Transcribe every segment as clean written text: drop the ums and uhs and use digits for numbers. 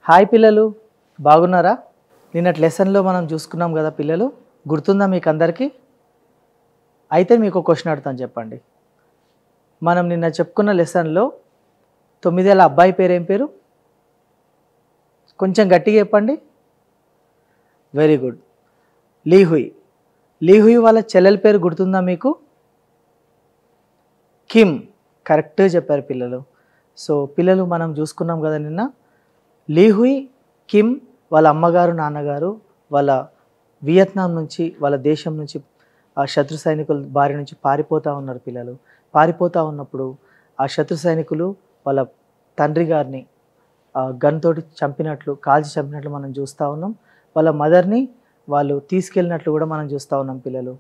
Hi పిల్లలు, బాగున్నారా? నిన్నటి లెసన్లో మనం చూసుకున్నాం కదా పిల్లలు, గుర్తుందా మీకు అందరికీ? అయితే మీకు ఒక క్వశ్చన్ అడుగుతాను, చెప్పండి. మనం నిన్న చెప్పుకున్న లెసన్లో 9 ఏళ్ళ అబ్బాయి పేరు ఏం పేరు? కొంచెం గట్టిగా చెప్పండి. Very good, లీహుయ్. లీహుయ్ వాళ్ళ చెల్లెల పేరు గుర్తుందా మీకు? కిమ్. కరెక్ట్గా చెప్పారు పిల్లలు. సో పిల్లలు మనం చూసుకున్నాం కదా నిన్న, లీహుయ్, కిమ్ వాళ్ళ అమ్మగారు నాన్నగారు వాళ్ళ వియత్నాం నుంచి, వాళ్ళ దేశం నుంచి ఆ శత్రు సైనికుల బారి నుంచి పారిపోతూ ఉన్నారు పిల్లలు. పారిపోతూ ఉన్నప్పుడు ఆ శత్రు సైనికులు వాళ్ళ తండ్రి గారిని గన్ తోటి కాల్చి చంపినట్లు మనం చూస్తూ ఉన్నాం. వాళ్ళ మదర్ని వాళ్ళు తీసుకెళ్ళినట్లు కూడా మనం చూస్తూ ఉన్నాం పిల్లలు.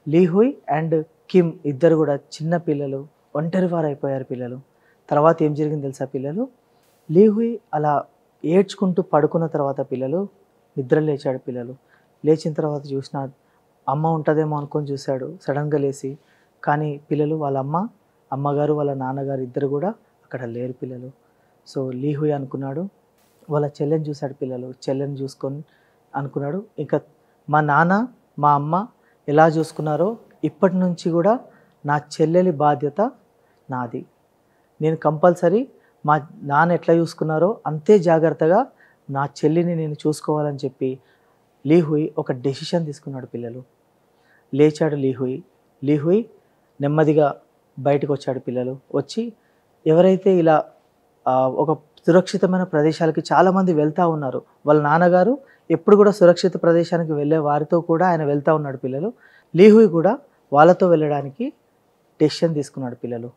లీహుయ్ అండ్ కిమ్ ఇద్దరు కూడా చిన్న పిల్లలు, ఒంటరి వారు అయిపోయారు పిల్లలు. తర్వాత ఏం జరిగింది తెలుసా పిల్లలు? లీహుయ్ అలా ఏడ్చుకుంటూ పడుకున్న తర్వాత పిల్లలు నిద్ర లేచాడు పిల్లలు. లేచిన తర్వాత చూసిన అమ్మ ఉంటుందేమో అనుకొని చూశాడు సడన్గా లేచి. కానీ పిల్లలు వాళ్ళ అమ్మగారు వాళ్ళ నాన్నగారు ఇద్దరు కూడా అక్కడ లేరు పిల్లలు. సో లీహుయ్ అనుకున్నాడు, వాళ్ళ చెల్లెని చూశాడు పిల్లలు. చెల్లెని చూసుకొని అనుకున్నాడు, ఇంకా మా నాన్న మా అమ్మ ఎలా చూసుకున్నారో ఇప్పటి నుంచి కూడా నా చెల్లెలి బాధ్యత నాది. నేను కంపల్సరీ మా నాన్న ఎట్లా చూసుకున్నారో అంతే జాగ్రత్తగా నా చెల్లిని నేను చూసుకోవాలని చెప్పి లీహుయ్ ఒక డెసిషన్ తీసుకున్నాడు పిల్లలు. లేచాడు లీహుయ్ నెమ్మదిగా బయటకు వచ్చాడు పిల్లలు. వచ్చి ఎవరైతే ఇలా ఒక సురక్షితమైన ప్రదేశాలకి చాలామంది వెళ్తూ ఉన్నారు, వాళ్ళ నాన్నగారు ఎప్పుడు కూడా సురక్షిత ప్రదేశానికి వెళ్ళే వారితో కూడా ఆయన వెళ్తూ ఉన్నాడు పిల్లలు. లీహుయ్ కూడా వాళ్ళతో వెళ్ళడానికి డెసిషన్ తీసుకున్నాడు పిల్లలు.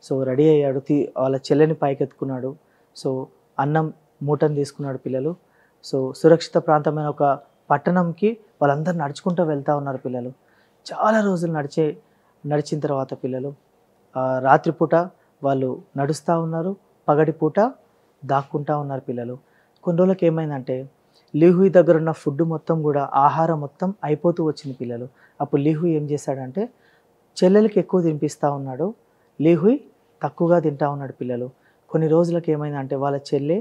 సో రెడీ అయ్యాడు, వాళ్ళ చెల్లెని పైకెత్తుకున్నాడు. సో అన్నం మూటను తీసుకున్నాడు పిల్లలు. సో సురక్షిత ప్రాంతమైన ఒక పట్టణంకి వాళ్ళందరూ నడుచుకుంటూ వెళ్తూ ఉన్నారు పిల్లలు. చాలా రోజులు నడిచిన తర్వాత పిల్లలు రాత్రిపూట వాళ్ళు నడుస్తూ ఉన్నారు, పగటిపూట దాక్కుంటూ ఉన్నారు పిల్లలు. కొన్ని రోజులకి ఏమైందంటే లీహుయ్ దగ్గర ఉన్న ఫుడ్ మొత్తం కూడా, ఆహారం మొత్తం అయిపోతూ వచ్చింది పిల్లలు. అప్పుడు లీహుయ్ ఏం చేశాడంటే చెల్లెలకి ఎక్కువ తినిపిస్తూ ఉన్నాడు, లీహుయ్ తక్కువగా తింటూ ఉన్నాడు పిల్లలు. కొన్ని రోజులకి ఏమైందంటే వాళ్ళ చెల్లె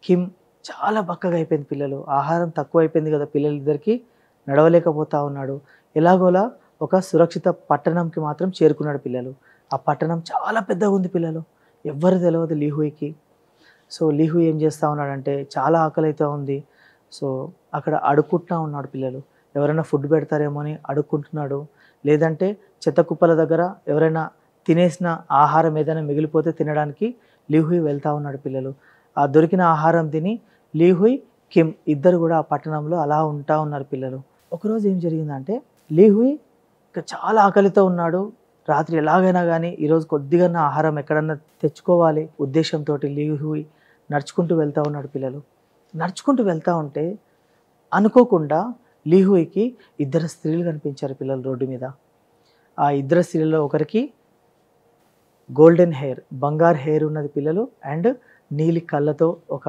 కిమ్ చాలా బక్కగా అయిపోయింది పిల్లలు. ఆహారం తక్కువ అయిపోయింది కదా పిల్లలిద్దరికీ, నడవలేకపోతూ ఉన్నాడు. ఎలాగోలా ఒక సురక్షిత పట్టణంకి మాత్రం చేరుకున్నాడు పిల్లలు. ఆ పట్టణం చాలా పెద్దగా ఉంది పిల్లలు, ఎవ్వరు తెలియదు లీహుయ్కి. సో లీహుయ్ ఏం చేస్తూ ఉన్నాడంటే చాలా ఆకలి అయితే ఉంది. సో అక్కడ అడుక్కుంటూ ఉన్నాడు పిల్లలు, ఎవరైనా ఫుడ్ పెడతారేమో అని అడుక్కుంటున్నాడు. లేదంటే చెత్త కుప్పల దగ్గర ఎవరైనా తినేసిన ఆహారం ఏదైనా మిగిలిపోతే తినడానికి లీహుయ్ వెళ్తూ ఉన్నాడు పిల్లలు. ఆ దొరికిన ఆహారం తిని లీహుయ్, కిమ్ ఇద్దరు కూడా ఆ పట్టణంలో అలా ఉంటా ఉన్నారు పిల్లలు. ఒకరోజు ఏం జరిగిందంటే లీహుయ్ ఇంకా చాలా ఆకలితో ఉన్నాడు. రాత్రి ఎలాగైనా కానీ ఈరోజు కొద్దిగా ఆహారం ఎక్కడన్నా తెచ్చుకోవాలి ఉద్దేశంతో లీహుయ్ నడుచుకుంటూ వెళ్తూ ఉన్నాడు పిల్లలు. నడుచుకుంటూ వెళ్తూ ఉంటే అనుకోకుండా లీహుయ్కి ఇద్దరు స్త్రీలు కనిపించారు పిల్లలు రోడ్డు మీద. ఆ ఇద్దరు స్త్రీలలో ఒకరికి గోల్డెన్ హెయిర్, బంగారు హెయిర్ ఉన్నది పిల్లలు, అండ్ నీలి కళ్ళతో ఒక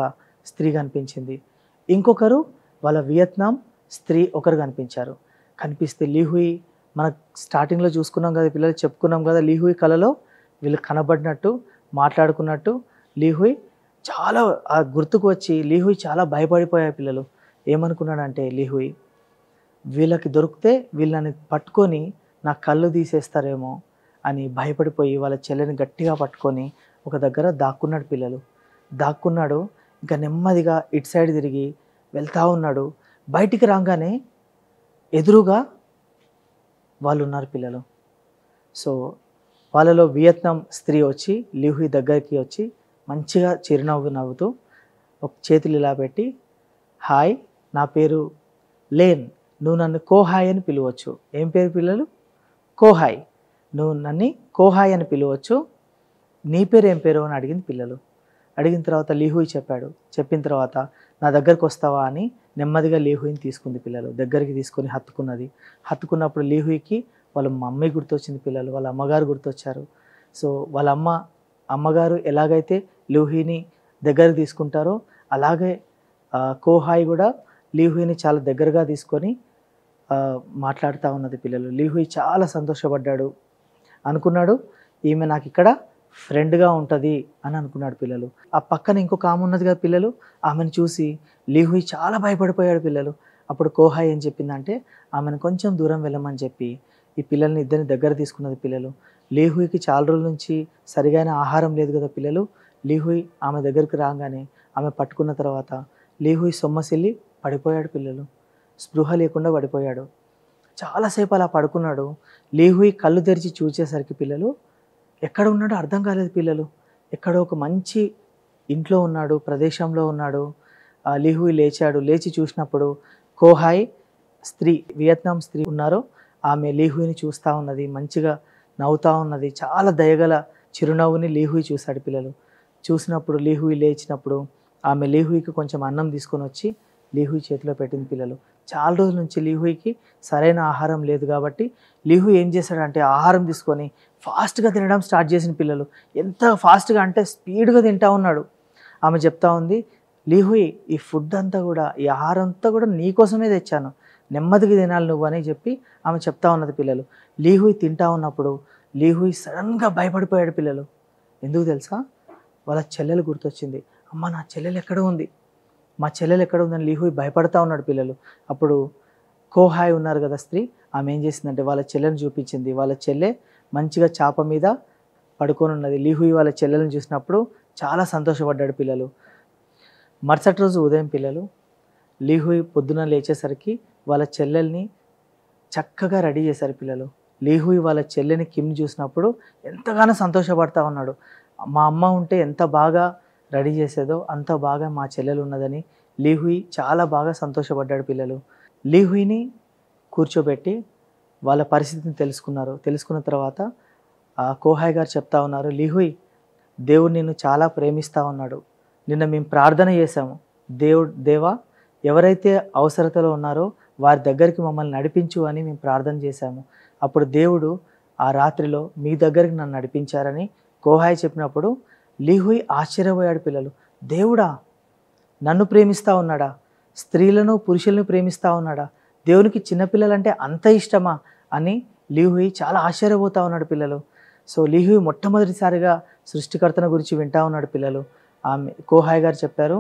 స్త్రీ కనిపించింది. ఇంకొకరు వాళ్ళ వియత్నాం స్త్రీ ఒకరు కనిపించారు. కనిపిస్తే లీహుయ్, మన స్టార్టింగ్లో చూసుకున్నాం కదా పిల్లలు, చెప్పుకున్నాం కదా లీహుయ్ కళలో వీళ్ళు కనబడినట్టు మాట్లాడుకున్నట్టు లీహుయ్ చాలా గుర్తుకు వచ్చి లీహుయ్ చాలా భయపడిపోయాయి పిల్లలు. ఏమనుకున్నాడంటే లీహుయ్, వీళ్ళకి దొరికితే వీళ్ళని పట్టుకొని నా కళ్ళు తీసేస్తారేమో అని భయపడిపోయి వాళ్ళ చెల్లెని గట్టిగా పట్టుకొని ఒక దగ్గర దాక్కున్నాడు పిల్లలు. దాక్కున్నాడు, ఇంకా నెమ్మదిగా ఇటు సైడ్ తిరిగి వెళ్తూ ఉన్నాడు. బయటికి రాగానే ఎదురుగా వాళ్ళు ఉన్నారు పిల్లలు. సో వాళ్ళలో వియత్నాం స్త్రీ వచ్చి లీహుయ్ దగ్గరికి వచ్చి మంచిగా చిరునవ్వు నవ్వుతూ ఒక చేతులు ఇలా పెట్టి, హాయ్, నా పేరు లేన్, నువ్వు నన్ను కోహాయ్ అని పిలవచ్చు. ఏం పేరు పిల్లలు? కోహాయ్. నువ్వు నన్ను కోహాయ్ అని పిలవచ్చు, నీ పేరు ఏం పేరు అని అడిగింది పిల్లలు. అడిగిన తర్వాత లీహుయ్ చెప్పాడు. చెప్పిన తర్వాత నా దగ్గరకు వస్తావా అని నెమ్మదిగా లీహుయ్ని తీసుకుంది పిల్లలు. దగ్గరికి తీసుకొని హత్తుకున్నది. హత్తుకున్నప్పుడు లీహుయ్కి వాళ్ళ మమ్మీ గుర్తొచ్చింది పిల్లలు, వాళ్ళ అమ్మగారు గుర్తొచ్చారు. సో వాళ్ళ అమ్మగారు ఎలాగైతే లీహుయ్ని దగ్గరికి తీసుకుంటారో అలాగే కోహాయ్ కూడా లీహుయ్ని చాలా దగ్గరగా తీసుకొని మాట్లాడుతూ ఉన్నది పిల్లలు. లీహుయ్ చాలా సంతోషపడ్డాడు. అనుకున్నాడు, ఈమె నాకు ఇక్కడ ఫ్రెండ్గా ఉంటుంది అని అనుకున్నాడు పిల్లలు. ఆ పక్కన ఇంకొక ఆమె ఉన్నది కదా పిల్లలు, ఆమెను చూసి లీహుయి చాలా భయపడిపోయాడు పిల్లలు. అప్పుడు కోహాయ్ ఏం చెప్పిందంటే ఆమెను కొంచెం దూరం వెళ్ళమని చెప్పి ఈ పిల్లల్ని ఇద్దరిని దగ్గర తీసుకున్నది పిల్లలు. లీహుయికి చాలా రోజుల నుంచి సరిగైన ఆహారం లేదు కదా పిల్లలు. లీహుయి ఆమె దగ్గరికి రాగానే ఆమె పట్టుకున్న తర్వాత లీహుయి సొమ్మసిల్లి పడిపోయాడు పిల్లలు. స్పృహ లేకుండా పడిపోయాడు. చాలాసేపు అలా పడుకున్నాడు. లీహుయి కళ్ళు తెరిచి చూసేసరికి పిల్లలు ఎక్కడ ఉన్నాడో అర్థం కాలేదు పిల్లలు. ఎక్కడో ఒక మంచి ఇంట్లో ఉన్నాడు, ప్రదేశంలో ఉన్నాడు. లీహుయి లేచాడు. లేచి చూసినప్పుడు కోహాయ్ స్త్రీ, వియత్నాం స్త్రీ ఉన్నారో ఆమె లీహుయిని చూస్తూ ఉన్నది, మంచిగా నవ్వుతూ ఉన్నది. చాలా దయగల చిరునవ్వుని లీహుయి చూశాడు పిల్లలు. చూసినప్పుడు లీహుయి లేచినప్పుడు ఆమె లీహుయికి కొంచెం అన్నం తీసుకొని వచ్చి లీహుయి చేతిలో పెట్టింది పిల్లలు. చాలా రోజుల నుంచి లీహుయికి సరైన ఆహారం లేదు కాబట్టి లీహుయి ఏం చేశాడంటే ఆహారం తీసుకొని ఫాస్ట్గా తినడం స్టార్ట్ చేసిన పిల్లలు. ఎంత ఫాస్ట్గా అంటే స్పీడ్గా తింటా ఉన్నాడు. ఆమె చెప్తా ఉంది, లీహుయి ఈ ఫుడ్ అంతా కూడా, ఈ ఆహారం అంతా కూడా నీకోసమే తెచ్చాను, నెమ్మదిగా తినాలి నువ్వు అని చెప్పి ఆమె చెప్తా ఉన్నది పిల్లలు. లీహుయి తింటా ఉన్నప్పుడు లీహుయి సడన్గా భయపడిపోయాడు పిల్లలు. ఎందుకు తెలుసా? వాళ్ళ చెల్లెలు గుర్తొచ్చింది. అమ్మ నా చెల్లెలు ఎక్కడ ఉంది, మా చెల్లెలు ఎక్కడ ఉందని లీహుయి భయపడతా ఉన్నాడు పిల్లలు. అప్పుడు కోహాయ్ ఉన్నారు కదా స్త్రీ, ఆమె ఏం చేసిందంటే వాళ్ళ చెల్లెని చూపించింది. వాళ్ళ చెల్లె మంచిగా చాప మీద పడుకొని ఉన్నది. లీహుయి వాళ్ళ చెల్లెలను చూసినప్పుడు చాలా సంతోషపడ్డాడు పిల్లలు. మరుసటి రోజు ఉదయం పిల్లలు లీహుయి పొద్దున లేచేసరికి వాళ్ళ చెల్లెల్ని చక్కగా రెడీ చేశారు పిల్లలు. లీహుయి వాళ్ళ చెల్లెని కిమ్ని చూసినప్పుడు ఎంతగానో సంతోషపడతా ఉన్నాడు. మా అమ్మ ఉంటే ఎంత బాగా రెడీ చేసేదో అంత బాగా మా చెల్లెలు ఉన్నదని లీహుయి చాలా బాగా సంతోషపడ్డాడు పిల్లలు. లీహుయిని కూర్చోబెట్టి వాళ్ళ పరిస్థితిని తెలుసుకున్నారు. తెలుసుకున్న తర్వాత కోహాయ్ గారు చెప్తా ఉన్నారు, లీహుయి దేవుడు నిన్ను చాలా ప్రేమిస్తూ ఉన్నాడు. నిన్న మేము ప్రార్థన చేశాము, దేవా ఎవరైతే అవసరతలో ఉన్నారో వారి దగ్గరికి మమ్మల్ని నడిపించు అని మేము ప్రార్థన చేశాము. అప్పుడు దేవుడు ఆ రాత్రిలో మీ దగ్గరికి నన్ను నడిపించారని కోహాయ్ చెప్పినప్పుడు లీహుయి ఆశ్చర్యపోయాడు పిల్లలు. దేవుడా నన్ను ప్రేమిస్తూ ఉన్నాడా, స్త్రీలను పురుషులను ప్రేమిస్తూ ఉన్నాడా, దేవునికి చిన్నపిల్లలంటే అంత ఇష్టమా అని లీహుయి చాలా ఆశ్చర్యపోతూ ఉన్నాడు పిల్లలు. సో లీహుయి మొట్టమొదటిసారిగా సృష్టికర్తన గురించి వింటా ఉన్నాడు పిల్లలు. ఆమె కోహాయ్ గారు చెప్పారు,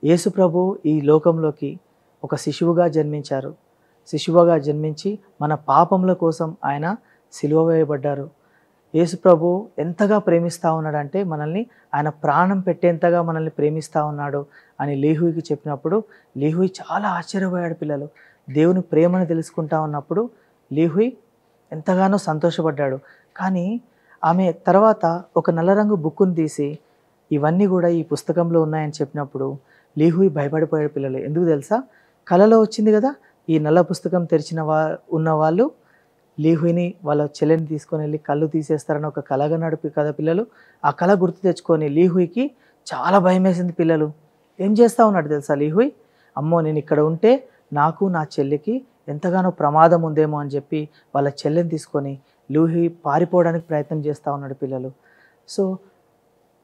యేసు ప్రభు ఈ లోకంలోకి ఒక శిశువుగా జన్మించారు. శిశువుగా జన్మించి మన పాపముల కోసం ఆయన సిలువ వేయబడ్డారు. యేసు ప్రభు ఎంతగా ప్రేమిస్తూ ఉన్నాడంటే మనల్ని ఆయన ప్రాణం పెట్టేంతగా మనల్ని ప్రేమిస్తూ ఉన్నాడు అని లీహుయికి చెప్పినప్పుడు లీహుయి చాలా ఆశ్చర్యపోయాడు పిల్లలు. దేవుని ప్రేమను తెలుసుకుంటా ఉన్నప్పుడు లీహుయి ఎంతగానో సంతోషపడ్డాడు. కానీ ఆమె తర్వాత ఒక నల్ల రంగు బుక్కును తీసి ఇవన్నీ కూడా ఈ పుస్తకంలో ఉన్నాయని చెప్పినప్పుడు లీహుయి భయపడిపోయాడు పిల్లలు. ఎందుకు తెలుసా? కలలో వచ్చింది కదా, ఈ నల్ల పుస్తకం తెరిచిన ఉన్న వాళ్ళు లీహుయిని వాళ్ళ చెల్లెని తీసుకొని వెళ్ళి కళ్ళు తీసేస్తారని ఒక కలగా నడిపి కదా పిల్లలు. ఆ కళ గుర్తు తెచ్చుకొని లీహుయికి చాలా భయం వేసింది పిల్లలు. ఏం చేస్తూ ఉన్నాడు తెలుసా లీహుయి? అమ్మో నేను ఇక్కడ ఉంటే నాకు నా చెల్లికి ఎంతగానో ప్రమాదం ఉందేమో అని చెప్పి వాళ్ళ చెల్లెని తీసుకొని లీహుయి పారిపోవడానికి ప్రయత్నం చేస్తూ ఉన్నాడు పిల్లలు. సో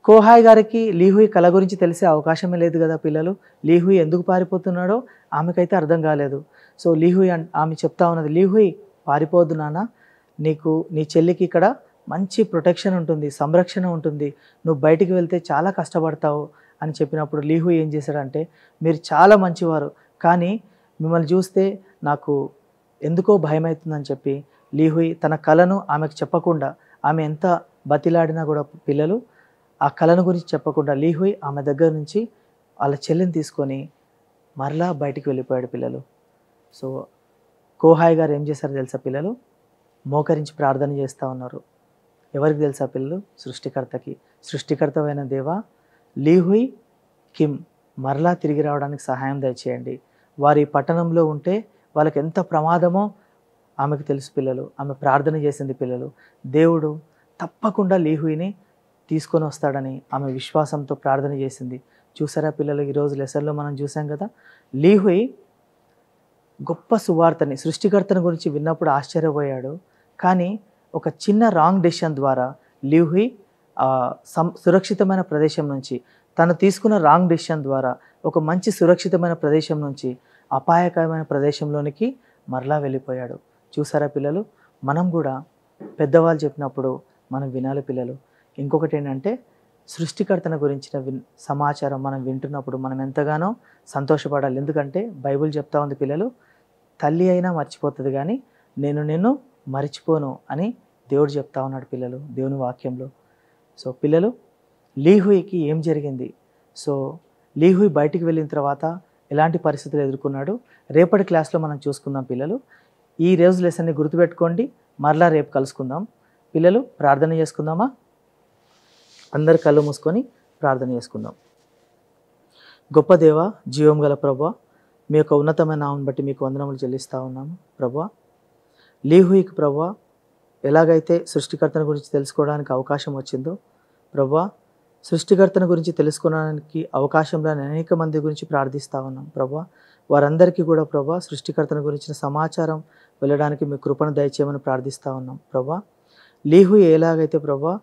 కోహాయ్ గారికి లీహుయి కళ గురించి తెలిసే అవకాశమే లేదు కదా పిల్లలు. లీహుయి ఎందుకు పారిపోతున్నాడో ఆమెకైతే అర్థం కాలేదు. సో లీహుయి ఆమె చెప్తా ఉన్నది, లీహుయి పారిపోద్దు నాన్న, నీకు నీ చెల్లికి ఇక్కడ మంచి ప్రొటెక్షన్ ఉంటుంది, సంరక్షణ ఉంటుంది, నువ్వు బయటికి వెళ్తే చాలా కష్టపడతావు అని చెప్పినప్పుడు లీహుయి ఏం చేశాడంటే, మీరు చాలా మంచివారు కానీ మిమ్మల్ని చూస్తే నాకు ఎందుకో భయమవుతుందని చెప్పి లీహుయి తన కళను ఆమెకు చెప్పకుండా, ఆమె ఎంత బతిలాడినా కూడా పిల్లలు ఆ కళను గురించి చెప్పకుండా లీహుయి ఆమె దగ్గర నుంచి వాళ్ళ చెల్లిని తీసుకొని మరలా బయటికి వెళ్ళిపోయాడు పిల్లలు. సో కోహాయ్ గారు ఏం చేశారో తెలుసా పిల్లలు? మోకరించి ప్రార్థన చేస్తూ ఉన్నారు. ఎవరికి తెలుసా పిల్లలు? సృష్టికర్తకి. సృష్టికర్తమైన దేవా, లీహుయి కిమ్ మరలా తిరిగి రావడానికి సహాయం దయచేయండి. వారి పట్టణంలో ఉంటే వాళ్ళకి ఎంత ప్రమాదమో ఆమెకు తెలుసు పిల్లలు. ఆమె ప్రార్థన చేసింది పిల్లలు. దేవుడు తప్పకుండా లీహుయిని తీసుకొని వస్తాడని ఆమె విశ్వాసంతో ప్రార్థన చేసింది. చూసారా పిల్లలు, ఈరోజు లెసన్లో మనం చూసాం కదా, లీహుయి గొప్ప సువార్తని, సృష్టికర్తను గురించి విన్నప్పుడు ఆశ్చర్యపోయాడు. కానీ ఒక చిన్న రాంగ్ డెసిషన్ ద్వారా లీహుయి సురక్షితమైన ప్రదేశం నుంచి, తను తీసుకున్న రాంగ్ డెసిషన్ ద్వారా ఒక మంచి సురక్షితమైన ప్రదేశం నుంచి అపాయకరమైన ప్రదేశంలోనికి మరలా వెళ్ళిపోయాడు. చూసారా పిల్లలు, మనం కూడా పెద్దవాళ్ళు చెప్పినప్పుడు మనం వినాలి పిల్లలు. ఇంకొకటి ఏంటంటే సృష్టికర్తన గురించిన సమాచారం మనం వింటున్నప్పుడు మనం ఎంతగానో సంతోషపడాలి. ఎందుకంటే బైబిల్ చెప్తా ఉంది పిల్లలు, తల్లి అయినా మర్చిపోతుంది కానీ నేను నిన్ను మర్చిపోను అని దేవుడు చెప్తా ఉన్నాడు పిల్లలు దేవుని వాక్యంలో. సో పిల్లలు, లీహుయికి ఏం జరిగింది, సో లీహుయి బయటికి వెళ్ళిన తర్వాత ఎలాంటి పరిస్థితులు ఎదుర్కొన్నాడు రేపటి క్లాస్లో మనం చూసుకుందాం పిల్లలు. ఈ రోజు లెసన్ని గుర్తుపెట్టుకోండి, మరలా రేపు కలుసుకుందాం పిల్లలు. ప్రార్థన చేసుకుందామా? అందరు కళ్ళు మూసుకొని ప్రార్థన చేసుకుందాం. గొప్ప దేవ, జీవం గల ప్రభువా, మీ యొక్క ఉన్నతమైన నామం బట్టి మీకు వందనములు చెల్లిస్తూ ఉన్నాము ప్రభువా. లీహుయికి ప్రభువా ఎలాగైతే సృష్టికర్తన గురించి తెలుసుకోవడానికి అవకాశం వచ్చిందో ప్రభువా, సృష్టికర్తన గురించి తెలుసుకోవడానికి అవకాశం లేని అనేక మంది గురించి ప్రార్థిస్తూ ఉన్నాం ప్రభువా. వారందరికీ కూడా ప్రభువా సృష్టికర్తన గురించిన సమాచారం వెళ్ళడానికి మీ కృపను దయచేయమని ప్రార్థిస్తూ ఉన్నాం ప్రభువా. లీహుయి ఎలాగైతే ప్రభువా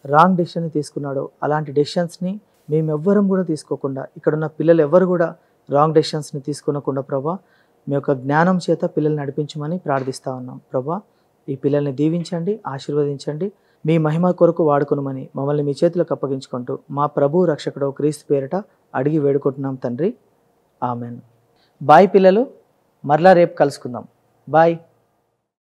రాంగ్ డెసిషన్ని తీసుకున్నాడో అలాంటి డెసిషన్స్ని మేమెవ్వరం కూడా తీసుకోకుండా, ఇక్కడున్న పిల్లలు ఎవరు కూడా రాంగ్ డెసిషన్స్ని తీసుకోకుండా ప్రభా మీ యొక్క జ్ఞానం చేత పిల్లల్ని నడిపించమని ప్రార్థిస్తూ ఉన్నాం ప్రభా. ఈ పిల్లల్ని దీవించండి, ఆశీర్వదించండి, మీ మహిమ కొరకు వాడుకొనమని మమ్మల్ని మీ చేతులకు అప్పగించుకుంటూ మా ప్రభు రక్షకుడు క్రీస్తు పేరిట అడిగి వేడుకుంటున్నాం తండ్రి, ఆమెన్. బాయ్ పిల్లలు, మరలా రేపు కలుసుకుందాం. బాయ్.